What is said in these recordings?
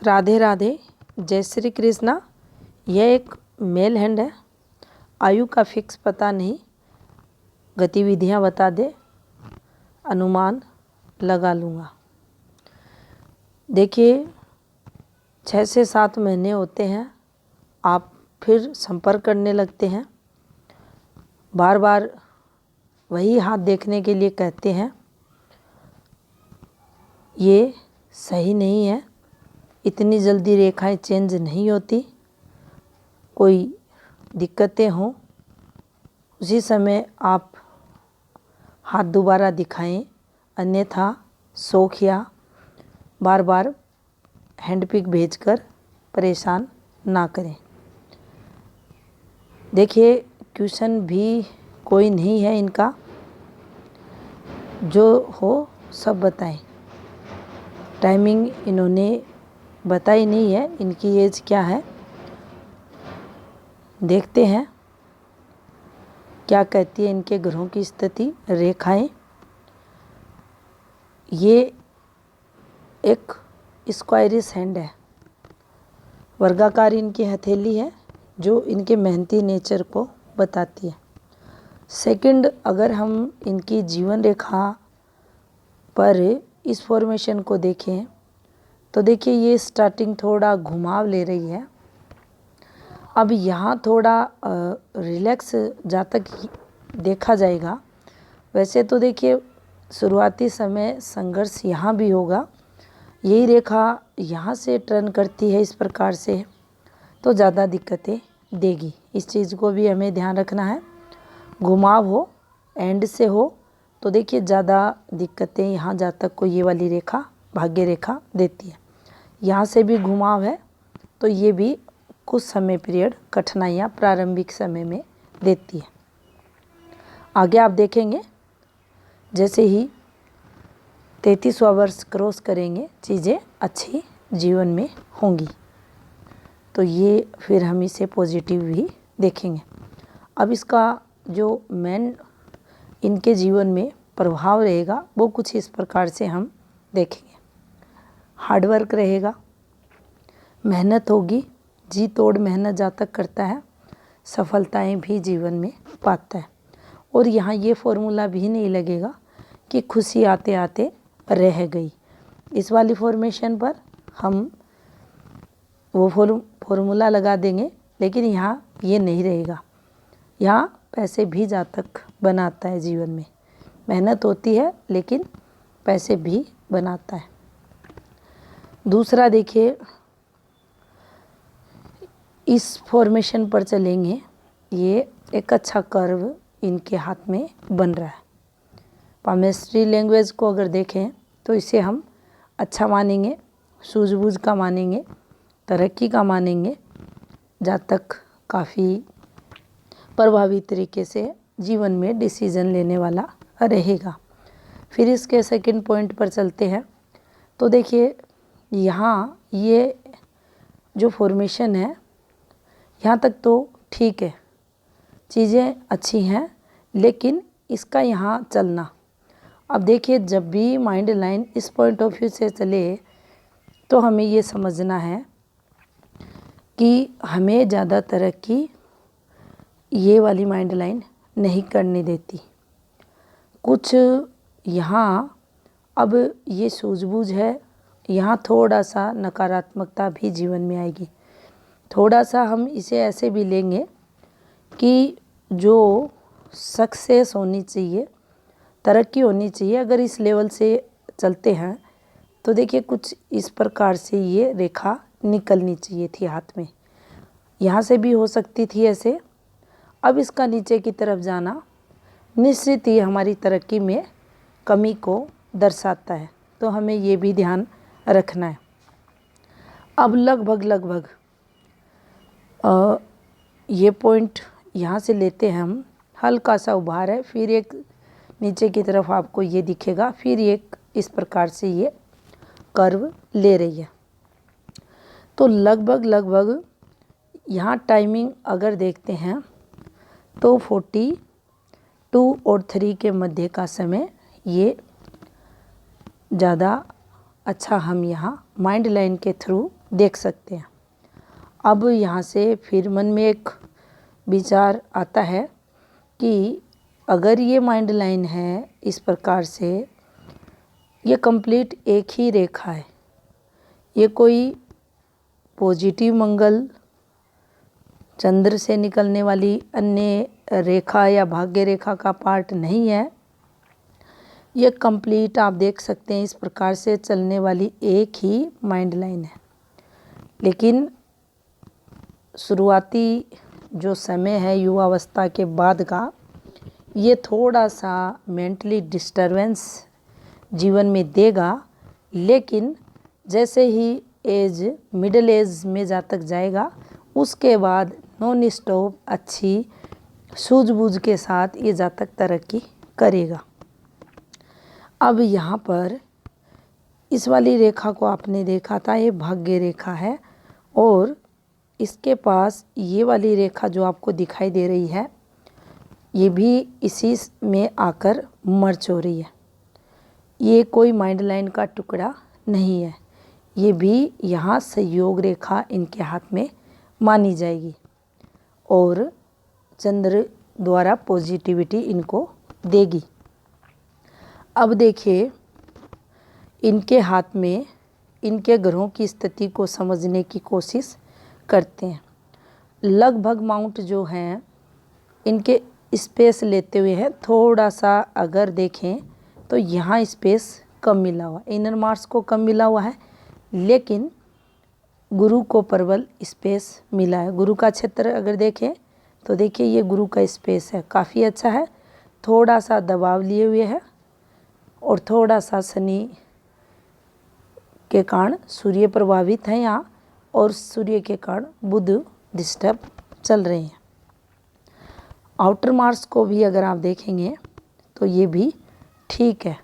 राधे राधे, जय श्री कृष्णा। यह एक मेल हैंड है। आयु का फिक्स पता नहीं, गतिविधियां बता दे, अनुमान लगा लूँगा। देखिए 6 से 7 महीने होते हैं, आप फिर संपर्क करने लगते हैं, बार बार वही हाथ देखने के लिए कहते हैं। ये सही नहीं है, इतनी जल्दी रेखाएं चेंज नहीं होती। कोई दिक्कतें हों उसी समय आप हाथ दोबारा दिखाएं, अन्यथा शौक या बार बार हैंडपिक भेजकर परेशान ना करें। देखिए क्वेश्चन भी कोई नहीं है इनका, जो हो सब बताएं। टाइमिंग इन्होंने बताई नहीं है, इनकी एज क्या है। देखते हैं क्या कहती है इनके ग्रहों की स्थिति, रेखाएं। ये एक स्क्वायरिश हैंड है, वर्गाकार इनकी हथेली है, जो इनके मेहनती नेचर को बताती है। सेकंड, अगर हम इनकी जीवन रेखा पर इस फॉर्मेशन को देखें तो देखिए ये स्टार्टिंग थोड़ा घुमाव ले रही है। अब यहाँ थोड़ा रिलैक्स जातक देखा जाएगा। वैसे तो देखिए शुरुआती समय संघर्ष यहाँ भी होगा, यही रेखा यहाँ से टर्न करती है इस प्रकार से, तो ज़्यादा दिक्कतें देगी। इस चीज़ को भी हमें ध्यान रखना है। घुमाव हो, एंड से हो, तो देखिए ज़्यादा दिक्कतें यहाँ जातक को ये वाली रेखा भाग्य रेखा देती है। यहाँ से भी घुमाव है, तो ये भी कुछ समय पीरियड कठिनाइयाँ प्रारंभिक समय में देती है। आगे आप देखेंगे जैसे ही 33वां वर्ष क्रॉस करेंगे, चीज़ें अच्छी जीवन में होंगी, तो ये फिर हम इसे पॉजिटिव भी देखेंगे। अब इसका जो मेन इनके जीवन में प्रभाव रहेगा वो कुछ इस प्रकार से हम देखेंगे। हार्डवर्क रहेगा, मेहनत होगी, जी तोड़ मेहनत जातक करता है, सफलताएं भी जीवन में पाता है। और यहाँ ये फॉर्मूला भी नहीं लगेगा कि खुशी आते आते रह गई। इस वाली फॉर्मेशन पर हम वो फॉर्मूला लगा देंगे, लेकिन यहाँ ये नहीं रहेगा। यहाँ पैसे भी जातक बनाता है जीवन में, मेहनत होती है लेकिन पैसे भी बनाता है। दूसरा देखिए, इस फॉर्मेशन पर चलेंगे, ये एक अच्छा कर्व इनके हाथ में बन रहा है। पामेस्ट्री लैंग्वेज को अगर देखें तो इसे हम अच्छा मानेंगे, सूझबूझ का मानेंगे, तरक्की का मानेंगे। जातक काफ़ी प्रभावी तरीके से जीवन में डिसीजन लेने वाला रहेगा। फिर इसके सेकंड पॉइंट पर चलते हैं, तो देखिए यहाँ ये जो फॉर्मेशन है यहाँ तक तो ठीक है, चीज़ें अच्छी हैं, लेकिन इसका यहाँ चलना, अब देखिए जब भी माइंड लाइन इस पॉइंट ऑफ व्यू से चले तो हमें ये समझना है कि हमें ज़्यादा तरक्की ये वाली माइंड लाइन नहीं करने देती। कुछ यहाँ अब ये सूझबूझ है, यहाँ थोड़ा सा नकारात्मकता भी जीवन में आएगी। थोड़ा सा हम इसे ऐसे भी लेंगे कि जो सक्सेस होनी चाहिए, तरक्की होनी चाहिए, अगर इस लेवल से चलते हैं तो देखिए कुछ इस प्रकार से ये रेखा निकलनी चाहिए थी हाथ में, यहाँ से भी हो सकती थी ऐसे। अब इसका नीचे की तरफ जाना निश्चित ही हमारी तरक्की में कमी को दर्शाता है, तो हमें ये भी ध्यान रखना है। अब लगभग ये पॉइंट यहाँ से लेते हैं हम, हल्का सा उभार है, फिर एक नीचे की तरफ आपको ये दिखेगा, फिर एक इस प्रकार से ये कर्व ले रही है। तो लगभग यहाँ टाइमिंग अगर देखते हैं तो 42 और 3 के मध्य का समय ये ज़्यादा अच्छा हम यहाँ माइंड लाइन के थ्रू देख सकते हैं। अब यहाँ से फिर मन में एक विचार आता है कि अगर ये माइंड लाइन है इस प्रकार से, ये कंप्लीट एक ही रेखा है, ये कोई पॉजिटिव मंगल चंद्र से निकलने वाली अन्य रेखा या भाग्य रेखा का पार्ट नहीं है। ये कंप्लीट आप देख सकते हैं इस प्रकार से चलने वाली एक ही माइंड लाइन है। लेकिन शुरुआती जो समय है युवावस्था के बाद का, ये थोड़ा सा मेंटली डिस्टरबेंस जीवन में देगा। लेकिन जैसे ही एज मिडिल एज में जा तक जाएगा, उसके बाद नॉन स्टॉप अच्छी सूझबूझ के साथ ये जातक तरक्की करेगा। अब यहाँ पर इस वाली रेखा को आपने देखा था, ये भाग्य रेखा है और इसके पास ये वाली रेखा जो आपको दिखाई दे रही है, ये भी इसी में आकर मर्ज हो रही है। ये कोई माइंड लाइन का टुकड़ा नहीं है, ये भी यहाँ सहयोग रेखा इनके हाथ में मानी जाएगी और चंद्र द्वारा पॉजिटिविटी इनको देगी। अब देखिए, इनके हाथ में इनके ग्रहों की स्थिति को समझने की कोशिश करते हैं। लगभग माउंट जो हैं इनके स्पेस लेते हुए हैं, थोड़ा सा अगर देखें तो यहाँ स्पेस कम मिला हुआ, इनर मार्स को कम मिला हुआ है, लेकिन गुरु को प्रबल स्पेस मिला है। गुरु का क्षेत्र अगर देखें तो देखिए ये गुरु का स्पेस है, काफ़ी अच्छा है। थोड़ा सा दबाव लिए हुए है और थोड़ा सा शनि के कारण सूर्य प्रभावित है यहाँ, और सूर्य के कारण बुध डिस्टर्ब चल रहे हैं। आउटर मार्स को भी अगर आप देखेंगे तो ये भी ठीक है,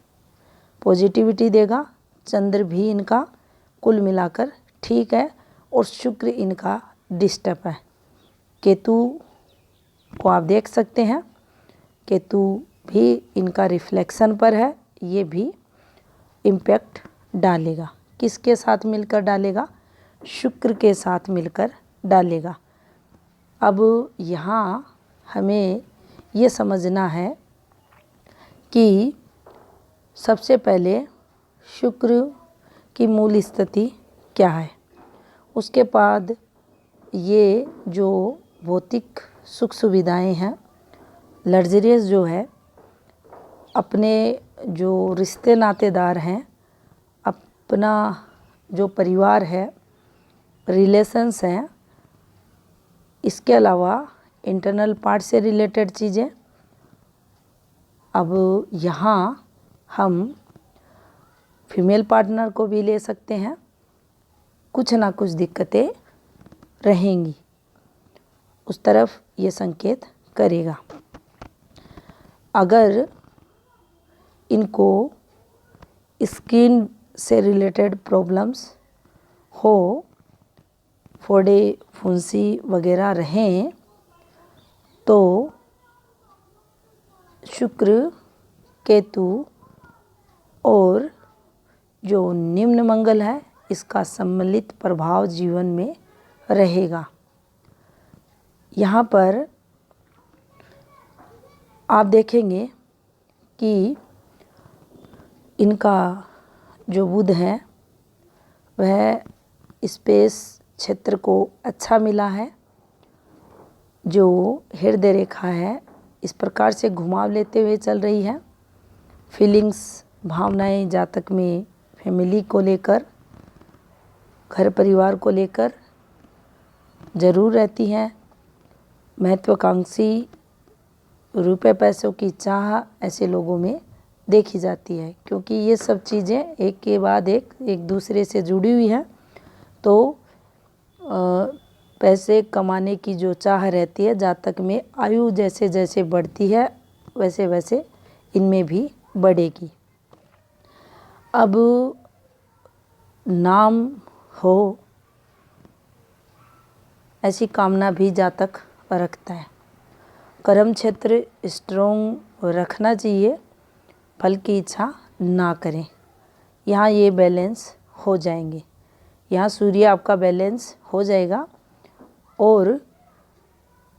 पॉजिटिविटी देगा। चंद्र भी इनका कुल मिलाकर ठीक है और शुक्र इनका डिस्टर्ब है। केतु को आप देख सकते हैं, केतु भी इनका रिफ्लेक्शन पर है, ये भी इम्पैक्ट डालेगा। किसके साथ मिलकर डालेगा? शुक्र के साथ मिलकर डालेगा। अब यहाँ हमें ये समझना है कि सबसे पहले शुक्र की मूल स्थिति क्या है, उसके बाद ये जो भौतिक सुख सुविधाएं हैं, लग्जरियस जो है, अपने जो रिश्ते नातेदार हैं, अपना जो परिवार है, रिलेशंस हैं, इसके अलावा इंटरनल पार्ट से रिलेटेड चीज़ें। अब यहाँ हम फीमेल पार्टनर को भी ले सकते हैं, कुछ ना कुछ दिक्कतें रहेंगी, उस तरफ ये संकेत करेगा। अगर इनको स्किन से रिलेटेड प्रॉब्लम्स हो, फोड़े फुंसी वगैरह रहें, तो शुक्र, केतु और जो निम्न मंगल है, इसका सम्मिलित प्रभाव जीवन में रहेगा। यहाँ पर आप देखेंगे कि इनका जो बुध है वह स्पेस क्षेत्र को अच्छा मिला है। जो हृदय रेखा है इस प्रकार से घुमाव लेते हुए चल रही है। फीलिंग्स, भावनाएं जातक में फैमिली को लेकर, घर परिवार को लेकर जरूर रहती हैं। महत्वाकांक्षी, रुपए पैसों की चाह ऐसे लोगों में देखी जाती है, क्योंकि ये सब चीज़ें एक के बाद एक दूसरे से जुड़ी हुई हैं। तो पैसे कमाने की जो चाह रहती है जातक में, आयु जैसे जैसे बढ़ती है वैसे वैसे इनमें भी बढ़ेगी। अब नाम हो ऐसी कामना भी जातक रखता है। कर्म क्षेत्र स्ट्रॉन्ग रखना चाहिए, फल की इच्छा ना करें, यहाँ ये बैलेंस हो जाएंगे। यहाँ सूर्य आपका बैलेंस हो जाएगा। और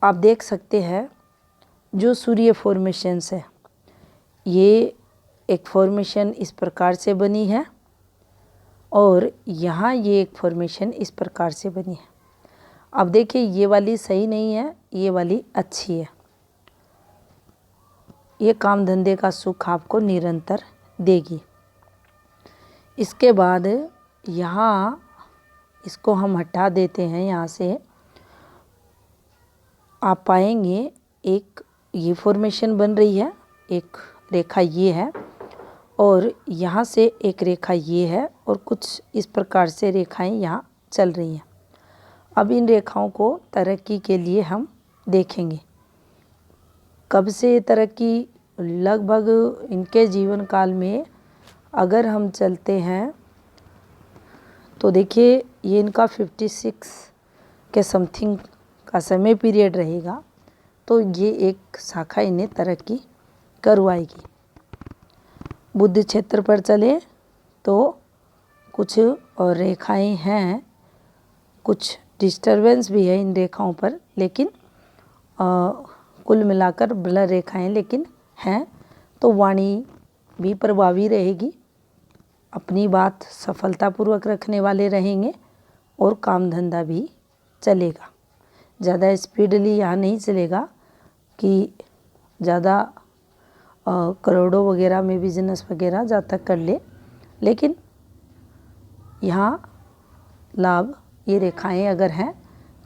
आप देख सकते हैं जो सूर्य फॉर्मेशंस है, ये एक फॉर्मेशन इस प्रकार से बनी है और यहाँ ये एक फॉर्मेशन इस प्रकार से बनी है। अब देखिए ये वाली सही नहीं है, ये वाली अच्छी है। ये काम धंधे का सुख आपको निरंतर देगी। इसके बाद यहाँ इसको हम हटा देते हैं। यहाँ से आप पाएंगे एक ये फॉर्मेशन बन रही है, एक रेखा ये है और यहाँ से एक रेखा ये है और कुछ इस प्रकार से रेखाएं यहाँ चल रही हैं। अब इन रेखाओं को तरक्की के लिए हम देखेंगे। कब से तरक्की, लगभग इनके जीवन काल में अगर हम चलते हैं तो देखिए ये इनका 56 के समथिंग का समय पीरियड रहेगा, तो ये एक शाखा इन्हें तरक्की करवाएगी। बुध क्षेत्र पर चले तो कुछ और रेखाएं हैं, कुछ डिस्टरबेंस भी है इन रेखाओं पर, लेकिन कुल मिलाकर ब्लर रेखाएं लेकिन हैं। तो वाणी भी प्रभावी रहेगी, अपनी बात सफलतापूर्वक रखने वाले रहेंगे और काम धंधा भी चलेगा। ज़्यादा स्पीडली यहाँ नहीं चलेगा कि ज़्यादा करोड़ों वगैरह में बिजनेस वगैरह जहाँ तक कर ले, लेकिन यहाँ लाभ ये रेखाएं अगर हैं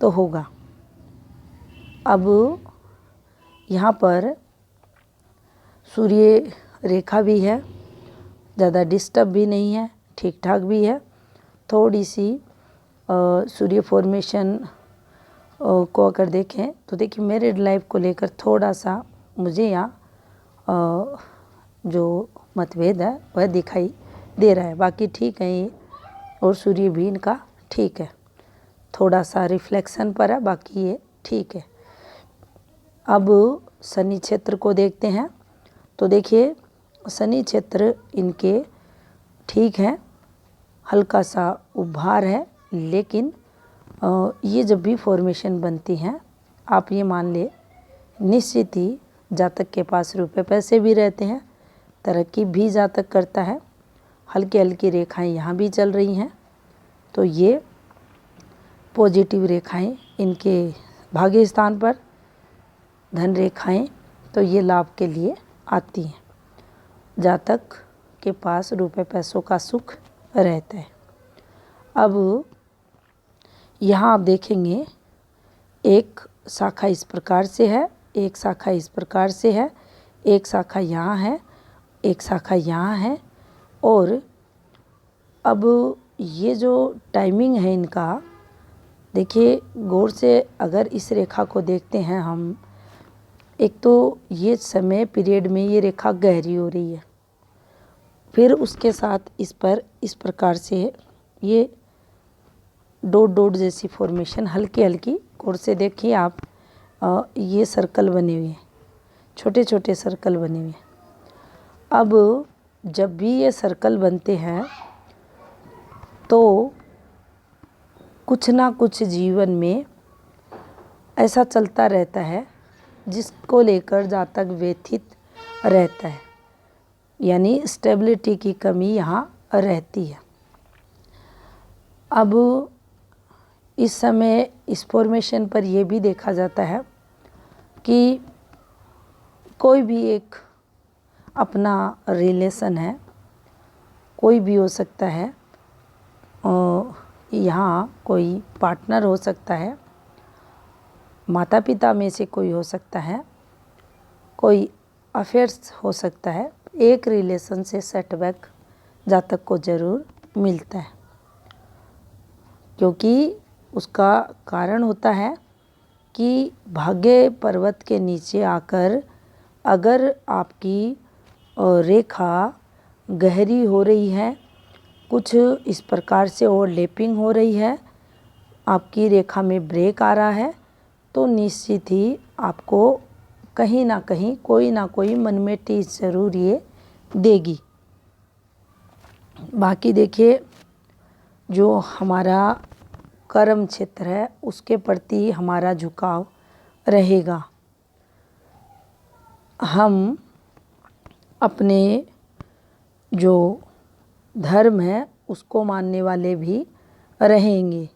तो होगा। अब यहाँ पर सूर्य रेखा भी है, ज़्यादा डिस्टर्ब भी नहीं है, ठीक ठाक भी है। थोड़ी सी सूर्य फॉर्मेशन को अगर देखें तो देखिए मैरिड लाइफ को लेकर थोड़ा सा मुझे यहाँ जो मतभेद है वह दिखाई दे रहा है। बाकी ठीक है ये, और सूर्य भी इनका ठीक है, थोड़ा सा रिफ्लेक्शन पर है, बाकी ये ठीक है। अब शनि क्षेत्र को देखते हैं तो देखिए शनि क्षेत्र इनके ठीक है, हल्का सा उभार है, लेकिन ये जब भी फॉर्मेशन बनती हैं आप ये मान ले निश्चित ही जातक के पास रुपए पैसे भी रहते हैं, तरक्की भी जातक करता है। हल्की हल्की रेखाएं यहाँ भी चल रही हैं, तो ये पॉजिटिव रेखाएं इनके भाग्य स्थान पर, धन रेखाएं, तो ये लाभ के लिए आती हैं। जातक के पास रुपए पैसों का सुख रहता है। अब यहाँ आप देखेंगे एक शाखा इस प्रकार से है, एक शाखा इस प्रकार से है, एक शाखा यहाँ है, एक शाखा यहाँ है। और अब ये जो टाइमिंग है इनका, देखिए गौर से अगर इस रेखा को देखते हैं हम, एक तो ये समय पीरियड में ये रेखा गहरी हो रही है, फिर उसके साथ इस पर इस प्रकार से ये डॉट डॉट जैसी फॉर्मेशन हल्की हल्की गौर से देखिए आप, ये सर्कल बने हुए हैं, छोटे छोटे सर्कल बने हुए हैं। अब जब भी ये सर्कल बनते हैं तो कुछ ना कुछ जीवन में ऐसा चलता रहता है जिसको लेकर जातक व्यथित रहता है, यानी स्टेबिलिटी की कमी यहाँ रहती है। अब इस समय इस फॉर्मेशन पर यह भी देखा जाता है कि कोई भी एक अपना रिलेशन है, कोई भी हो सकता है, यहाँ कोई पार्टनर हो सकता है, माता पिता में से कोई हो सकता है, कोई अफेयर्स हो सकता है। एक रिलेशन से सेटबैक जातक को ज़रूर मिलता है, क्योंकि उसका कारण होता है कि भाग्य पर्वत के नीचे आकर अगर आपकी रेखा गहरी हो रही है, कुछ इस प्रकार से ओवरलैपिंग हो रही है, आपकी रेखा में ब्रेक आ रहा है, तो निश्चित ही आपको कहीं ना कहीं कोई ना कोई मन में टीस ज़रूर ये देगी। बाकी देखिए जो हमारा कर्म क्षेत्र है उसके प्रति हमारा झुकाव रहेगा। हम अपने जो धर्म है उसको मानने वाले भी रहेंगे।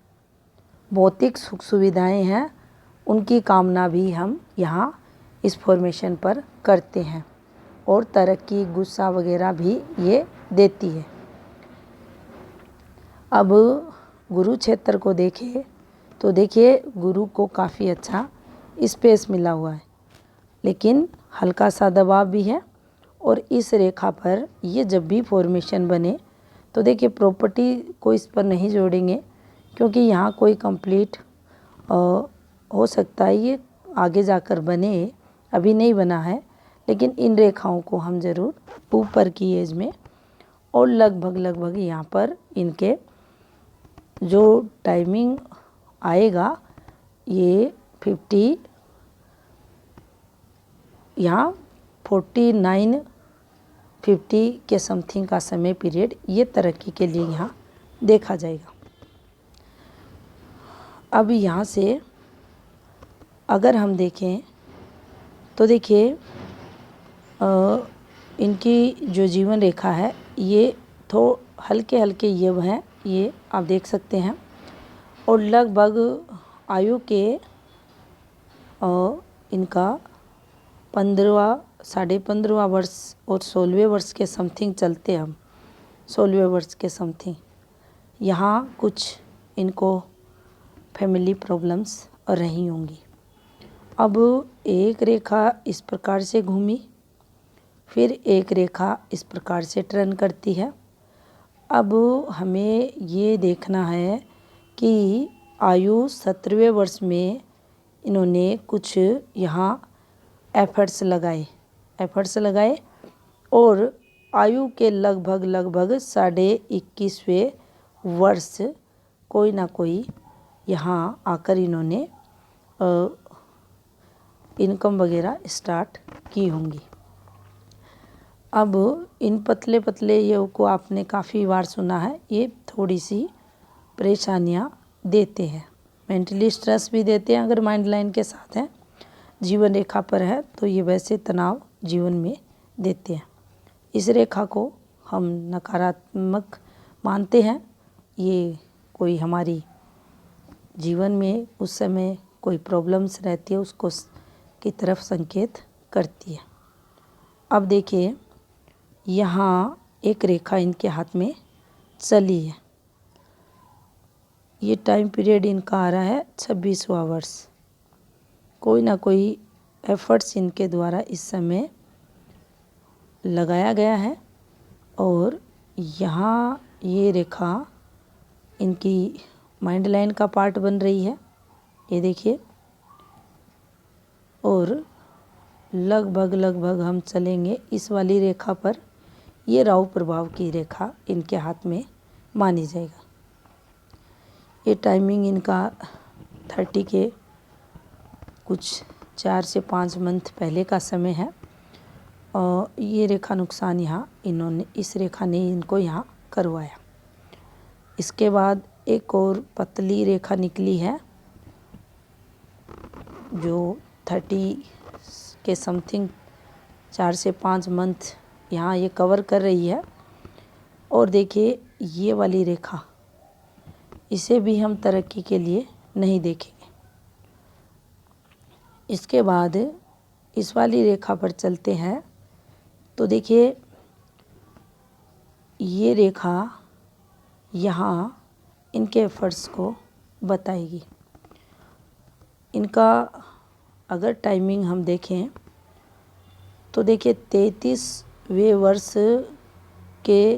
भौतिक सुख सुविधाएं हैं उनकी कामना भी हम यहाँ इस फॉर्मेशन पर करते हैं और तरक्की गुस्सा वगैरह भी ये देती है। अब गुरु क्षेत्र को देखें तो देखिए गुरु को काफ़ी अच्छा स्पेस मिला हुआ है, लेकिन हल्का सा दबाव भी है। और इस रेखा पर ये जब भी फॉर्मेशन बने तो देखिए प्रॉपर्टी को इस पर नहीं जोड़ेंगे, क्योंकि यहाँ कोई कंप्लीट हो सकता है ये आगे जाकर बने, अभी नहीं बना है, लेकिन इन रेखाओं को हम ज़रूर ऊपर की एज में और लगभग यहाँ पर इनके जो टाइमिंग आएगा ये 50 यहाँ 49-50 के समथिंग का समय पीरियड ये तरक्की के लिए यहाँ देखा जाएगा। अब यहाँ से अगर हम देखें तो देखिए इनकी जो जीवन रेखा है ये हल्के हल्के युव हैं, ये आप देख सकते हैं। और लगभग आयु के इनका 15वां वर्ष और 16वें वर्ष के समथिंग चलते हम 16वें वर्ष के समथिंग यहाँ कुछ इनको फैमिली प्रॉब्लम्स रही होंगी। अब एक रेखा इस प्रकार से घूमी, फिर एक रेखा इस प्रकार से टर्न करती है। अब हमें ये देखना है कि आयु 17वें वर्ष में इन्होंने कुछ यहाँ एफर्ट्स लगाए और आयु के लगभग 21.5वें वर्ष कोई ना कोई यहाँ आकर इन्होंने इनकम वगैरह स्टार्ट की होंगी। अब इन पतले पतले योग को आपने काफ़ी बार सुना है, ये थोड़ी सी परेशानियाँ देते हैं, मेंटली स्ट्रेस भी देते हैं। अगर माइंड लाइन के साथ है, जीवन रेखा पर है तो ये वैसे तनाव जीवन में देते हैं। इस रेखा को हम नकारात्मक मानते हैं, ये कोई हमारी जीवन में उस समय कोई प्रॉब्लम्स रहती है उसको की तरफ संकेत करती है। अब देखिए यहाँ एक रेखा इनके हाथ में चली है, ये टाइम पीरियड इनका आ रहा है 26वां वर्ष। कोई ना कोई एफर्ट्स इनके द्वारा इस समय लगाया गया है और यहाँ ये रेखा इनकी माइंड लाइन का पार्ट बन रही है, ये देखिए। और लगभग हम चलेंगे इस वाली रेखा पर, ये राहु प्रभाव की रेखा इनके हाथ में मानी जाएगा। ये टाइमिंग इनका 30 के कुछ 4 से 5 मंथ पहले का समय है और ये रेखा नुकसान यहाँ इस रेखा ने इनको यहाँ करवाया। इसके बाद एक और पतली रेखा निकली है जो 30 के समथिंग 4 से 5 मंथ यहाँ ये कवर कर रही है। और देखिए ये वाली रेखा, इसे भी हम तरक्की के लिए नहीं देखेंगे। इसके बाद इस वाली रेखा पर चलते हैं तो देखिए ये रेखा यहाँ इनके एफर्ट्स को बताएगी। इनका अगर टाइमिंग हम देखें तो देखिए 33वें वर्ष के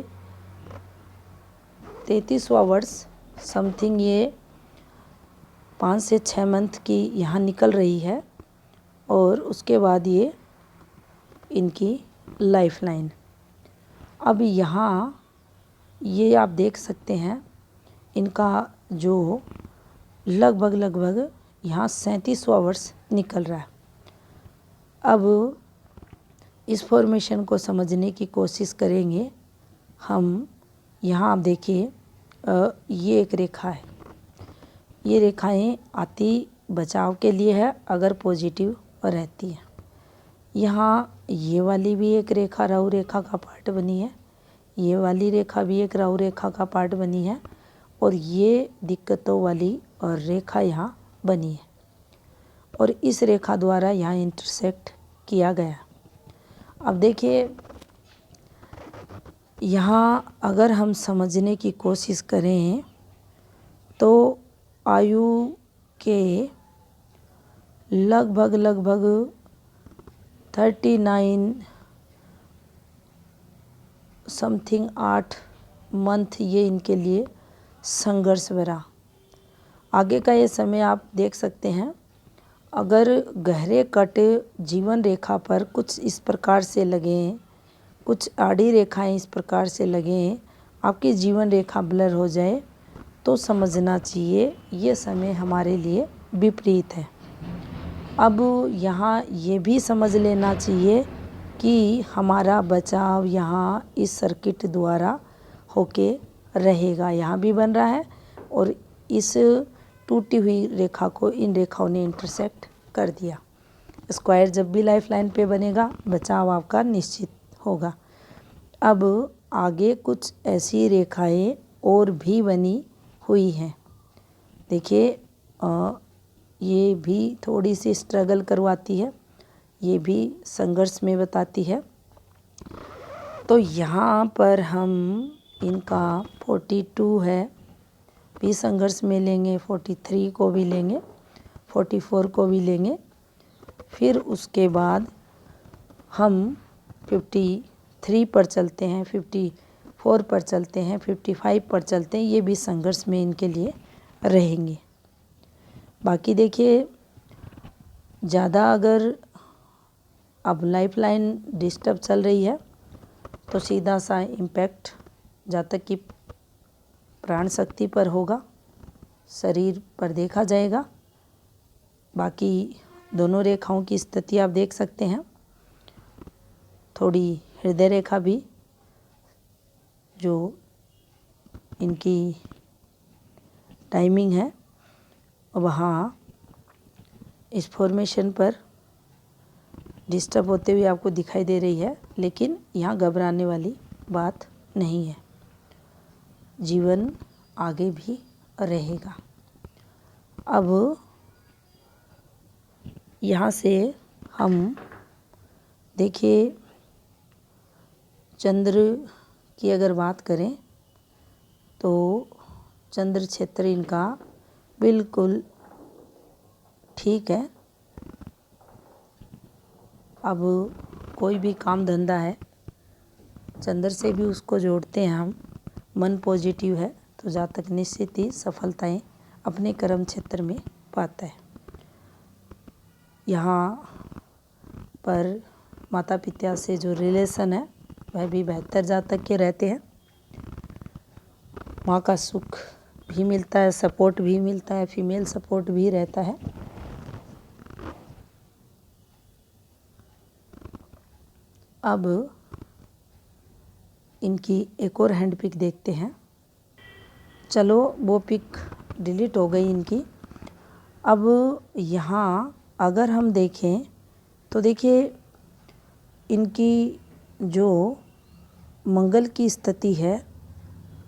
33वां वर्ष समथिंग ये 5 से 6 मंथ की यहाँ निकल रही है। और उसके बाद ये इनकी लाइफ लाइन, अब यहाँ ये आप देख सकते हैं इनका जो लगभग यहाँ 37वां वर्ष निकल रहा है। अब इस फॉर्मेशन को समझने की कोशिश करेंगे हम। यहाँ आप देखिए ये एक रेखा है। ये रेखाएं आती बचाव के लिए है अगर पॉजिटिव रहती है। यहाँ ये वाली भी एक रेखा राहु रेखा का पार्ट बनी है, ये वाली रेखा भी एक राहु रेखा का पार्ट बनी है, और ये दिक्कतों वाली और रेखा यहाँ बनी है, और इस रेखा द्वारा यहाँ इंटरसेक्ट किया गया। अब देखिए, यहाँ अगर हम समझने की कोशिश करें तो आयु के लगभग 39 समथिंग 8 मंथ ये इनके लिए संघर्ष भरा। आगे का ये समय आप देख सकते हैं। अगर गहरे कट जीवन रेखा पर कुछ इस प्रकार से लगें, कुछ आड़ी रेखाएं इस प्रकार से लगें, आपकी जीवन रेखा ब्लर हो जाए, तो समझना चाहिए ये समय हमारे लिए विपरीत है। अब यहाँ ये भी समझ लेना चाहिए कि हमारा बचाव यहाँ इस सर्किट द्वारा होके रहेगा। यहाँ भी बन रहा है और इस टूटी हुई रेखा को इन रेखाओं ने इंटरसेक्ट कर दिया। स्क्वायर जब भी लाइफ लाइन पे बनेगा, बचाव आपका निश्चित होगा। अब आगे कुछ ऐसी रेखाएं और भी बनी हुई हैं। देखिए, ये भी थोड़ी सी स्ट्रगल करवाती है, ये भी संघर्ष में बताती है। तो यहाँ पर हम इनका 42 है भी संघर्ष में लेंगे, 43 को भी लेंगे, 44 को भी लेंगे। फिर उसके बाद हम 53 पर चलते हैं, 54 पर चलते हैं, 55 पर चलते हैं। ये भी संघर्ष में इनके लिए रहेंगे। बाकी देखिए, ज़्यादा अगर अब लाइफ लाइन डिस्टर्ब चल रही है तो सीधा सा इम्पैक्ट जातक की प्राण शक्ति पर होगा, शरीर पर देखा जाएगा। बाकी दोनों रेखाओं की स्थिति आप देख सकते हैं। थोड़ी हृदय रेखा भी जो इनकी टाइमिंग है वहाँ इस फॉर्मेशन पर डिस्टर्ब होते हुए आपको दिखाई दे रही है, लेकिन यहाँ घबराने वाली बात नहीं है। जीवन आगे भी रहेगा। अब यहाँ से हम देखिए, चंद्र की अगर बात करें तो चंद्र क्षेत्र इनका बिल्कुल ठीक है। अब कोई भी काम धंधा है, चंद्र से भी उसको जोड़ते हैं हम, मन पॉजिटिव है तो जातक निश्चित ही सफलताएं अपने कर्म क्षेत्र में पाता है। यहाँ पर माता पिता से जो रिलेशन है वह भी बेहतर जातक के रहते हैं। माँ का सुख भी मिलता है, सपोर्ट भी मिलता है, फीमेल सपोर्ट भी रहता है। अब इनकी एक और हैंड पिक देखते हैं। चलो, वो पिक डिलीट हो गई इनकी। अब यहाँ अगर हम देखें तो देखिए, इनकी जो मंगल की स्थिति है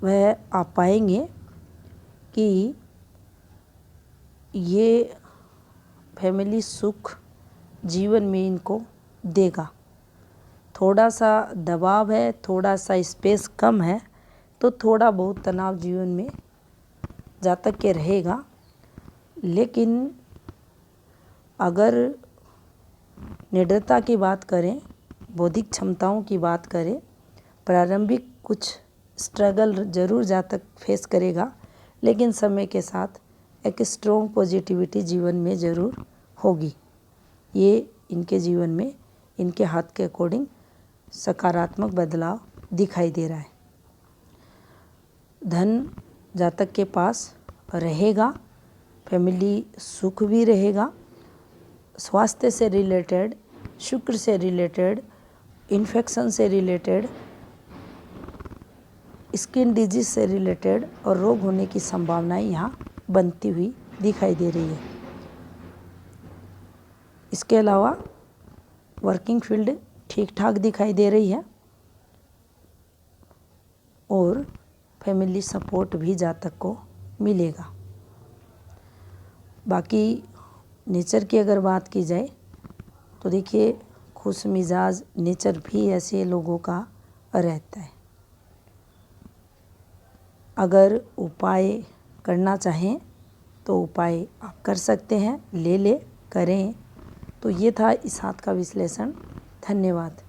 वह आप पाएंगे कि ये फैमिली सुख जीवन में इनको देगा। थोड़ा सा दबाव है, थोड़ा सा स्पेस कम है, तो थोड़ा बहुत तनाव जीवन में जातक के रहेगा। लेकिन अगर निडरता की बात करें, बौद्धिक क्षमताओं की बात करें, प्रारंभिक कुछ स्ट्रगल जरूर जातक फेस करेगा, लेकिन समय के साथ एक स्ट्रॉन्ग पॉजिटिविटी जीवन में ज़रूर होगी। ये इनके जीवन में इनके हाथ के अकॉर्डिंग सकारात्मक बदलाव दिखाई दे रहा है। धन जातक के पास रहेगा, फैमिली सुख भी रहेगा, स्वास्थ्य से रिलेटेड, शुक्र से रिलेटेड, इन्फेक्शन से रिलेटेड स्किन डिजीज से रिलेटेड और रोग होने की संभावनाएं यहाँ बनती हुई दिखाई दे रही है। इसके अलावा वर्किंग फील्ड ठीक ठाक दिखाई दे रही है और फैमिली सपोर्ट भी जातक को मिलेगा। बाकी नेचर की अगर बात की जाए तो देखिए खुश मिजाज नेचर भी ऐसे लोगों का रहता है। अगर उपाय करना चाहें तो उपाय आप कर सकते हैं, ले करें। तो ये था इस हाथ का विश्लेषण। धन्यवाद।